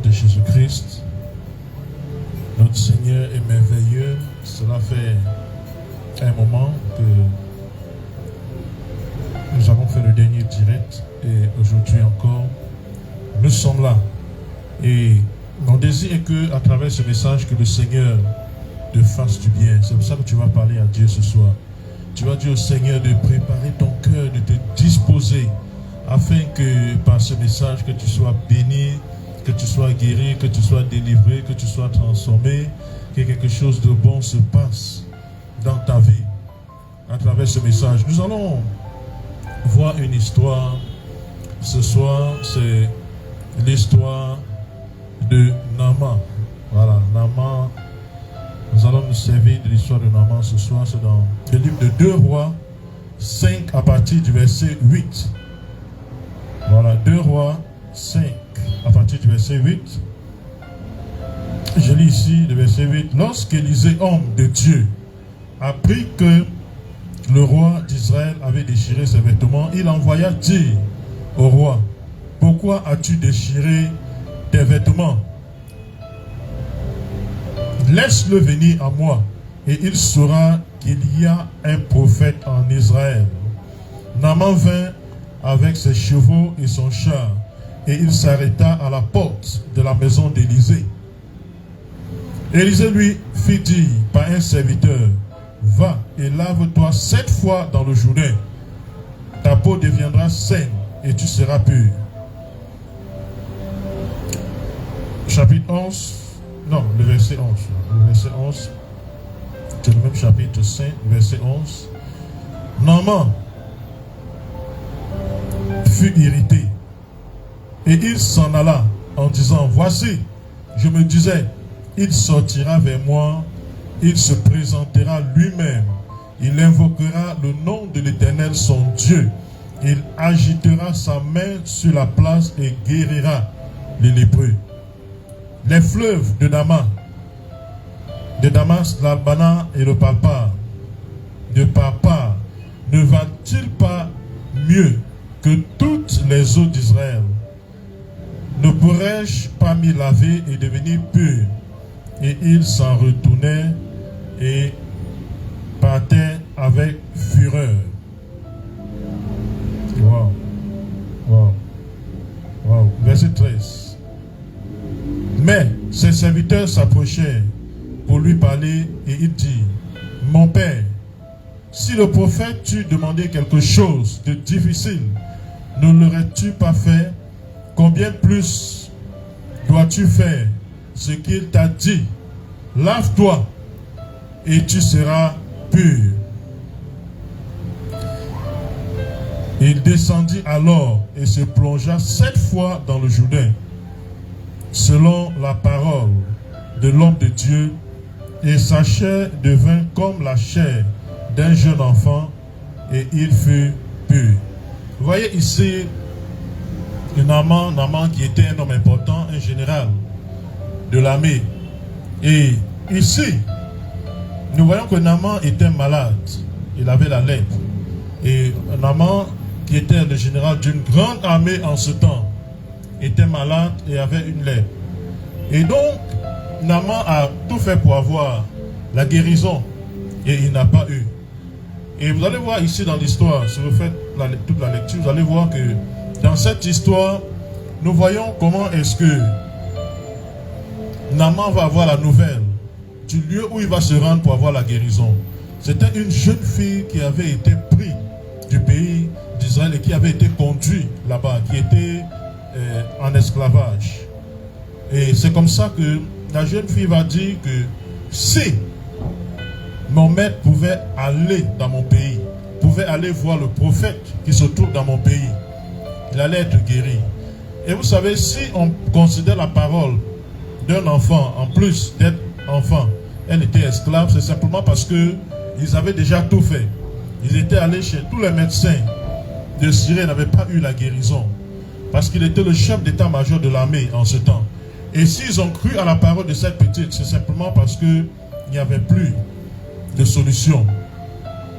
de Jésus-Christ. Notre Seigneur est merveilleux. Cela fait un moment que nous avons fait le dernier direct et aujourd'hui encore, nous sommes là. Et mon désir est que, à travers ce message, que le Seigneur te fasse du bien. C'est pour ça que tu vas parler à Dieu ce soir. Tu vas dire au Seigneur de préparer ton cœur, de te disposer, afin que par ce message, que tu sois béni, que tu sois guéri, que tu sois délivré, que tu sois transformé, que quelque chose de bon se passe dans ta vie. À travers ce message, nous allons voir une histoire. Ce soir, c'est l'histoire de Naaman. Voilà, Naaman. Nous allons nous servir de l'histoire de Naaman ce soir. C'est dans le livre de 2 Rois 5 à partir du verset 8. Voilà, 2 Rois 5 à partir du verset 8. Je lis ici le verset 8. Lorsqu'Élisée, homme de Dieu, apprit que le roi d'Israël avait déchiré ses vêtements, il envoya dire au roi: pourquoi as-tu déchiré tes vêtements? Laisse-le venir à moi, et il saura qu'il y a un prophète en Israël. Naaman vint avec ses chevaux et son char, et il s'arrêta à la porte de la maison d'Élisée. Élisée lui fit dire par un serviteur: va et lave-toi 7 fois dans le Jourdain. Ta peau deviendra saine et tu seras pur. Chapitre 11, non, le verset 11. Le verset 11, c'est le même chapitre 5, verset 11. Naaman fut irrité et il s'en alla en disant: voici, je me disais, il sortira vers moi, il se présentera lui-même, il invoquera le nom de l'Éternel son Dieu, il agitera sa main sur la place et guérira les lépreux. Les fleuves de Damas, l'Albana et le Parpar, ne valent-ils pas mieux que toutes les eaux d'Israël? Ne pourrais-je pas m'y laver et devenir pur? Et il s'en retournait et partait avec fureur. Wow. Wow. Wow. Verset 13. Mais ses serviteurs s'approchèrent pour lui parler et il dit: mon père, si le prophète t'eût demandé quelque chose de difficile, ne l'aurais-tu pas fait? Combien plus dois-tu faire ce qu'il t'a dit? Lave-toi et tu seras pur. Il descendit alors et se plongea 7 fois dans le Jourdain, selon la parole de l'homme de Dieu, et sa chair devint comme la chair d'un jeune enfant, et il fut pur. Vous voyez ici Naaman qui était un homme important, un général de l'armée. Et ici, nous voyons que Naaman était malade. Il avait la lèpre. Et Naaman, qui était le général d'une grande armée en ce temps, était malade et avait une lèpre. Et donc, Naaman a tout fait pour avoir la guérison. Et il n'a pas eu. Et vous allez voir ici dans l'histoire, si vous faites toute la lecture, vous allez voir que dans cette histoire, nous voyons comment est-ce que Naaman va avoir la nouvelle du lieu où il va se rendre pour avoir la guérison. C'était une jeune fille qui avait été prise du pays d'Israël et qui avait été conduite là-bas, qui était en esclavage. Et c'est comme ça que la jeune fille va dire que si mon maître pouvait aller dans mon pays, pouvait aller voir le prophète qui se trouve dans mon pays, il allait être guéri. Et vous savez, si on considère la parole d'un enfant, en plus d'être enfant, elle était esclave, c'est simplement parce qu'ils avaient déjà tout fait. Ils étaient allés chez tous les médecins de Syrie, ils n'avaient pas eu la guérison. Parce qu'il était le chef d'état-major de l'armée en ce temps. Et s'ils ont cru à la parole de cette petite, c'est simplement parce qu'il n'y avait plus de solution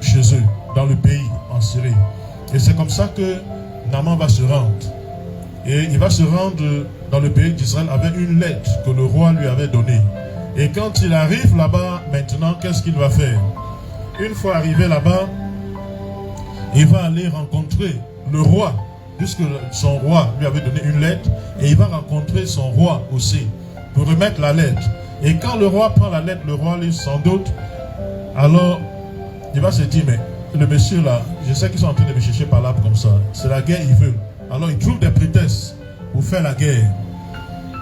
chez eux, dans le pays, en Syrie. Et c'est comme ça que Naaman va se rendre. Et il va se rendre dans le pays d'Israël avec une lettre que le roi lui avait donnée. Et quand il arrive là-bas, maintenant, qu'est-ce qu'il va faire? Une fois arrivé là-bas, il va aller rencontrer le roi, puisque son roi lui avait donné une lettre, et il va rencontrer son roi aussi, pour remettre la lettre. Et quand le roi prend la lettre, le roi lit sans doute, alors il va se dire, mais le monsieur là, je sais qu'ils sont en train de me chercher par là comme ça, c'est la guerre, ils veulent. Alors il trouve des prétextes pour faire la guerre.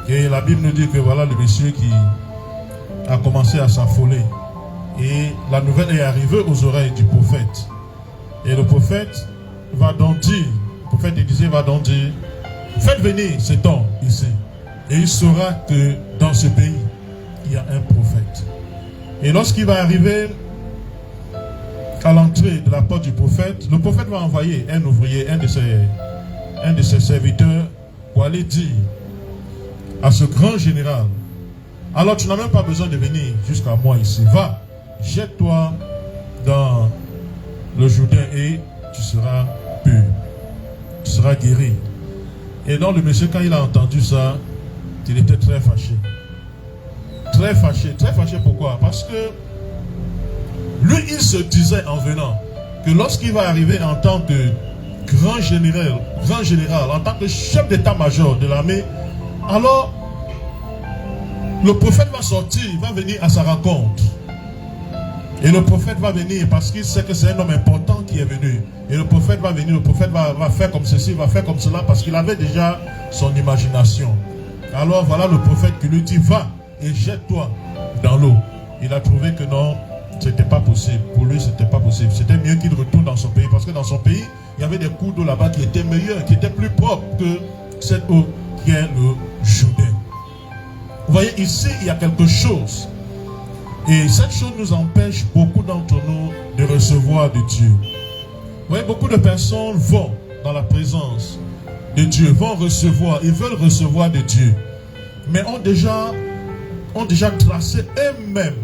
Et la Bible nous dit que voilà le monsieur qui a commencé à s'affoler. Et la nouvelle est arrivée aux oreilles du prophète. Et le prophète va donc dire, le prophète Élisée va donc dire, faites venir cet homme ici. Et il saura que dans ce pays, il y a un prophète. Et lorsqu'il va arriver à l'entrée de la porte du prophète, le prophète va envoyer un ouvrier, un de ses serviteurs, pour aller dire à ce grand général, alors tu n'as même pas besoin de venir jusqu'à moi ici, va, jette-toi dans le Jourdain et tu seras pur, tu seras guéri. Et donc le monsieur, quand il a entendu ça, il était très fâché. Très fâché, pourquoi? Parce que lui, il se disait en venant que lorsqu'il va arriver en tant que grand général, en tant que chef d'état-major de l'armée, alors le prophète va sortir, il va venir à sa rencontre. Et le prophète va venir parce qu'il sait que c'est un homme important qui est venu. Et le prophète va venir, le prophète va faire comme ceci, va faire comme cela, parce qu'il avait déjà son imagination. Alors voilà le prophète qui lui dit, va et jette-toi dans l'eau. Il a trouvé que non, c'était pas possible. Pour lui, c'était pas possible. C'était mieux qu'il retourne dans son pays, parce que dans son pays, il y avait des cours d'eau là-bas qui étaient meilleurs, qui étaient plus propres que cette eau qui est le Jourdain. Vous voyez, ici, il y a quelque chose. Et cette chose nous empêche, beaucoup d'entre nous, de recevoir de Dieu. Vous voyez, beaucoup de personnes vont dans la présence de Dieu, vont recevoir, ils veulent recevoir de Dieu, mais ont déjà tracé eux-mêmes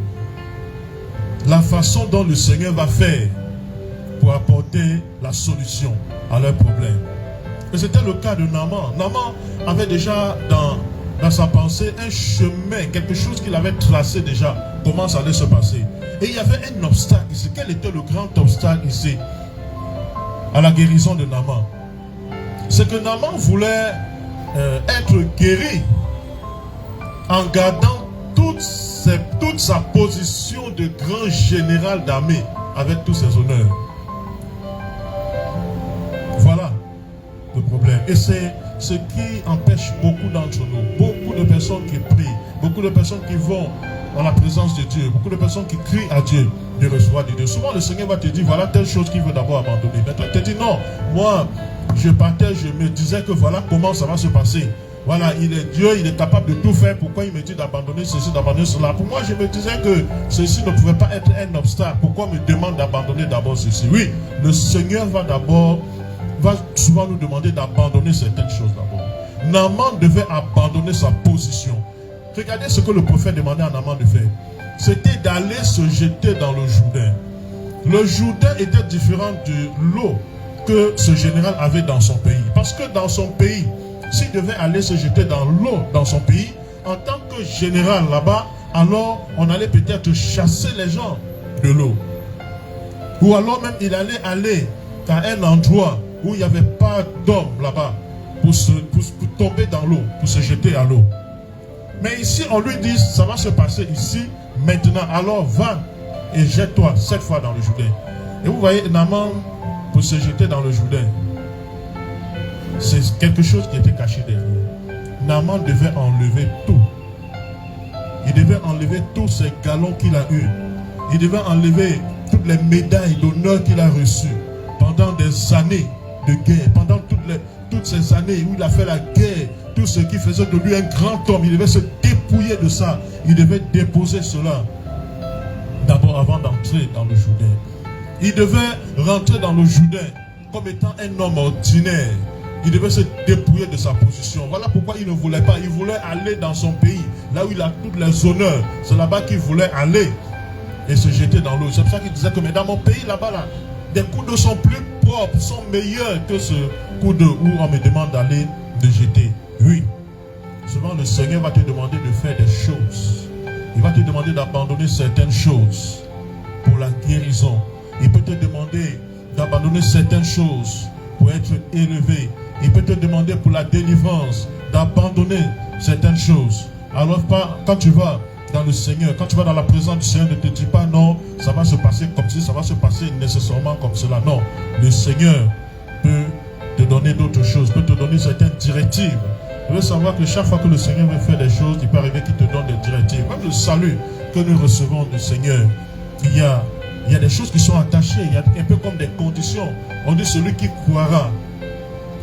la façon dont le Seigneur va faire pour apporter la solution à leurs problèmes. Et c'était le cas de Naaman. Naaman avait déjà dans sa pensée un chemin, quelque chose qu'il avait tracé déjà, comment ça allait se passer. Et il y avait un obstacle ici. Quel était le grand obstacle ici à la guérison de Naaman? C'est que Naaman voulait être guéri en gardant toute sa position de grand général d'armée avec tous ses honneurs. Voilà le problème. Et c'est ce qui empêche beaucoup d'entre nous, beaucoup de personnes qui prient, beaucoup de personnes qui vont dans la présence de Dieu, beaucoup de personnes qui crient à Dieu de recevoir de Dieu. Souvent le Seigneur va te dire, voilà telle chose qu'il veut d'abord abandonner. Maintenant il te dit, non, moi je partais, je me disais que voilà comment ça va se passer. Voilà, Dieu, il est capable de tout faire. Pourquoi il me dit d'abandonner ceci, d'abandonner cela? Pour moi, je me disais que ceci ne pouvait pas être un obstacle. Pourquoi on me demande d'abandonner d'abord ceci? Oui, le Seigneur va souvent nous demander d'abandonner certaines choses d'abord. Naaman devait abandonner sa position. Regardez ce que le prophète demandait à Naaman de faire. C'était d'aller se jeter dans le Jourdain. Le Jourdain était différent de l'eau que ce général avait dans son pays. Parce que dans son pays, s'il devait aller se jeter dans l'eau dans son pays, en tant que général là-bas, alors on allait peut-être chasser les gens de l'eau. Ou alors même il allait aller à un endroit où il n'y avait pas d'homme là-bas pour tomber dans l'eau, pour se jeter à l'eau. Mais ici on lui dit, ça va se passer ici, maintenant, alors va et jette-toi 7 fois dans le Jourdain. Et vous voyez, Naaman, pour se jeter dans le Jourdain, c'est quelque chose qui était caché derrière. Naaman devait enlever tout. Il devait enlever tous ces galons qu'il a eus. Il devait enlever toutes les médailles d'honneur qu'il a reçues pendant des années de guerre. Pendant toutes ces années où il a fait la guerre, tout ce qui faisait de lui un grand homme, il devait se dépouiller de ça. Il devait déposer cela d'abord avant d'entrer dans le Jourdain. Il devait rentrer dans le Jourdain comme étant un homme ordinaire. Il devait se dépouiller de sa position. Voilà pourquoi il ne voulait pas. Il voulait aller dans son pays, là où il a tous les honneurs. C'est là-bas qu'il voulait aller et se jeter dans l'eau. C'est pour ça qu'il disait que mais dans mon pays, là-bas, là, des coups d'eau sont plus propres, sont meilleurs que ce coup d'eau où on me demande d'aller de jeter. Oui. Souvent, le Seigneur va te demander de faire des choses. Il va te demander d'abandonner certaines choses pour la guérison. Il peut te demander d'abandonner certaines choses pour être élevé. Il peut te demander pour la délivrance d'abandonner certaines choses. Alors, quand tu vas dans le Seigneur, quand tu vas dans la présence du Seigneur, ne te dis pas non, ça va se passer comme ci, ça va se passer nécessairement comme cela. Non, le Seigneur peut te donner d'autres choses, peut te donner certaines directives. Tu veux savoir que chaque fois que le Seigneur veut faire des choses, il peut arriver qu'il te donne des directives. Même le salut que nous recevons du Seigneur, il y a des choses qui sont attachées, il y a un peu comme des conditions. On dit celui qui croira,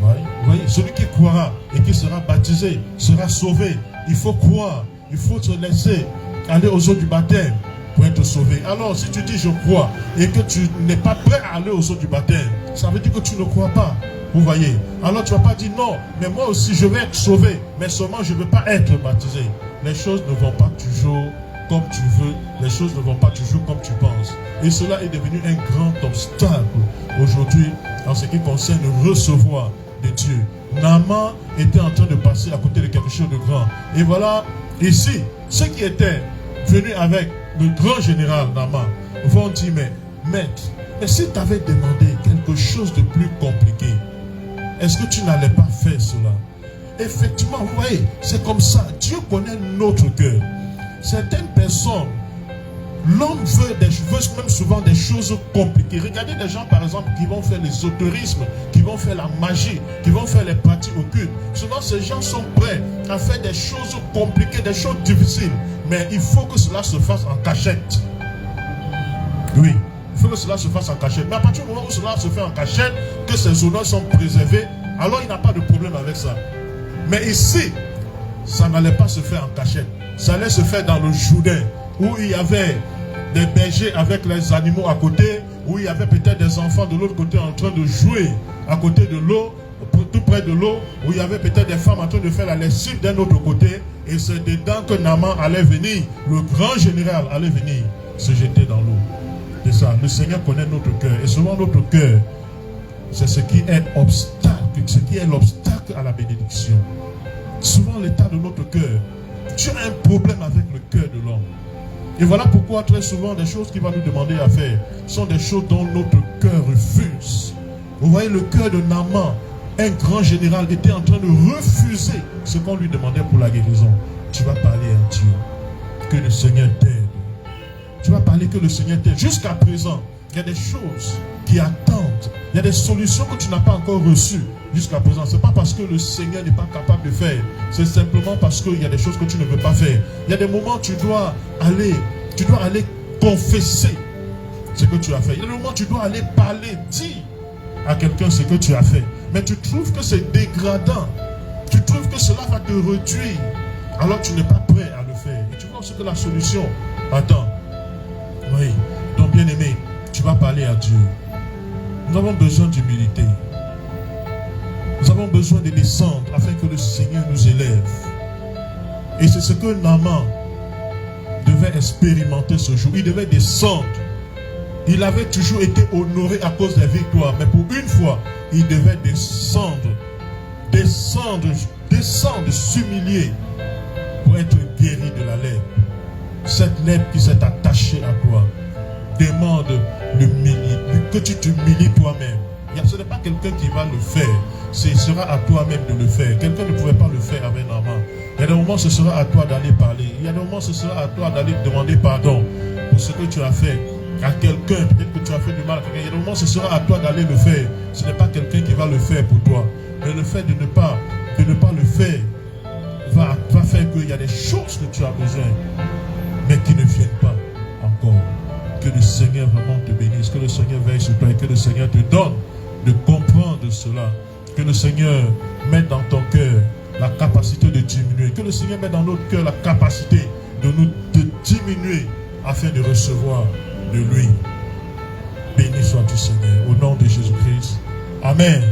vous voyez, celui qui croira et qui sera baptisé sera sauvé. Il faut croire, il faut se laisser aller aux eaux du baptême pour être sauvé. Alors si tu dis je crois et que tu n'es pas prêt à aller aux eaux du baptême, ça veut dire que tu ne crois pas. Vous voyez, alors tu ne vas pas dire non, mais moi aussi je vais être sauvé, mais seulement je ne veux pas être baptisé. Les choses ne vont pas toujours comme tu veux, les choses ne vont pas toujours comme tu penses. Et cela est devenu un grand obstacle aujourd'hui en ce qui concerne recevoir de Dieu. Naaman était en train de passer à côté de quelque chose de grand. Et voilà, ici, ceux qui étaient venus avec le grand général Naaman vont dire, mais maître, mais si tu avais demandé quelque chose de plus compliqué, est-ce que tu n'allais pas faire cela? Effectivement, vous voyez, c'est comme ça. Dieu connaît notre cœur. Certaines personnes, l'homme veut même souvent des choses compliquées. Regardez des gens, par exemple, qui vont faire l'ésotérisme, qui vont faire la magie, qui vont faire les pratiques occultes. Souvent, ces gens sont prêts à faire des choses compliquées, des choses difficiles. Mais il faut que cela se fasse en cachette. Oui. Il faut que cela se fasse en cachette. Mais à partir du moment où cela se fait en cachette, que ses honneurs sont préservés, alors il n'a pas de problème avec ça. Mais ici, ça n'allait pas se faire en cachette. Ça allait se faire dans le Jourdain, où il y avait des bergers avec les animaux à côté, où il y avait peut-être des enfants de l'autre côté en train de jouer à côté de l'eau, tout près de l'eau, où il y avait peut-être des femmes en train de faire la lessive d'un autre côté. Et c'est dedans que Naaman allait venir, le grand général allait venir se jeter dans l'eau. C'est ça, le Seigneur connaît notre cœur. Et souvent notre cœur, c'est ce qui est l'obstacle à la bénédiction. Souvent l'état de notre cœur, tu as un problème avec le cœur de l'homme. Et voilà pourquoi très souvent des choses qu'il va nous demander à faire sont des choses dont notre cœur refuse. Vous voyez, le cœur de Naaman, un grand général, était en train de refuser ce qu'on lui demandait pour la guérison. Tu vas parler à Dieu, que le Seigneur t'aide. Tu vas parler que le Seigneur t'aide. Jusqu'à présent, il y a des choses qui attendent. Il y a des solutions que tu n'as pas encore reçues jusqu'à présent. Ce n'est pas parce que le Seigneur n'est pas capable de faire. C'est simplement parce qu'il y a des choses que tu ne veux pas faire. Il y a des moments où tu dois aller confesser ce que tu as fait. Il y a des moments où tu dois aller parler, dire à quelqu'un ce que tu as fait. Mais tu trouves que c'est dégradant. Tu trouves que cela va te réduire. Alors tu n'es pas prêt à le faire. Et tu vois ce que la solution attend. Oui, donc bien aimé, tu vas parler à Dieu. Nous avons besoin d'humilité. Nous avons besoin de descendre afin que le Seigneur nous élève. Et c'est ce que Naaman devait expérimenter ce jour. Il devait descendre. Il avait toujours été honoré à cause des victoires. Mais pour une fois, il devait descendre, s'humilier pour être guéri de la lèpre. Cette lèpre qui s'est attachée à toi. Demande que tu t'humilies toi-même. Ce n'est pas quelqu'un qui va le faire. Ce sera à toi-même de le faire. Quelqu'un ne pouvait pas le faire avec Naaman. Il y a des moments, ce sera à toi d'aller parler. Il y a des moments, ce sera à toi d'aller demander pardon pour ce que tu as fait à quelqu'un. Peut-être que tu as fait du mal à quelqu'un. Il y a des moments, ce sera à toi d'aller le faire. Ce n'est pas quelqu'un qui va le faire pour toi. Mais le fait de ne pas le faire va faire qu'il y a des choses que tu as besoin, mais qui ne viennent pas encore. Que le Seigneur vraiment te bénisse, que le Seigneur veille sur toi et que le Seigneur te donne de comprendre cela. Que le Seigneur mette dans ton cœur la capacité de diminuer. Que le Seigneur mette dans notre cœur la capacité de diminuer afin de recevoir de lui. Béni sois-tu, Seigneur, au nom de Jésus-Christ. Amen.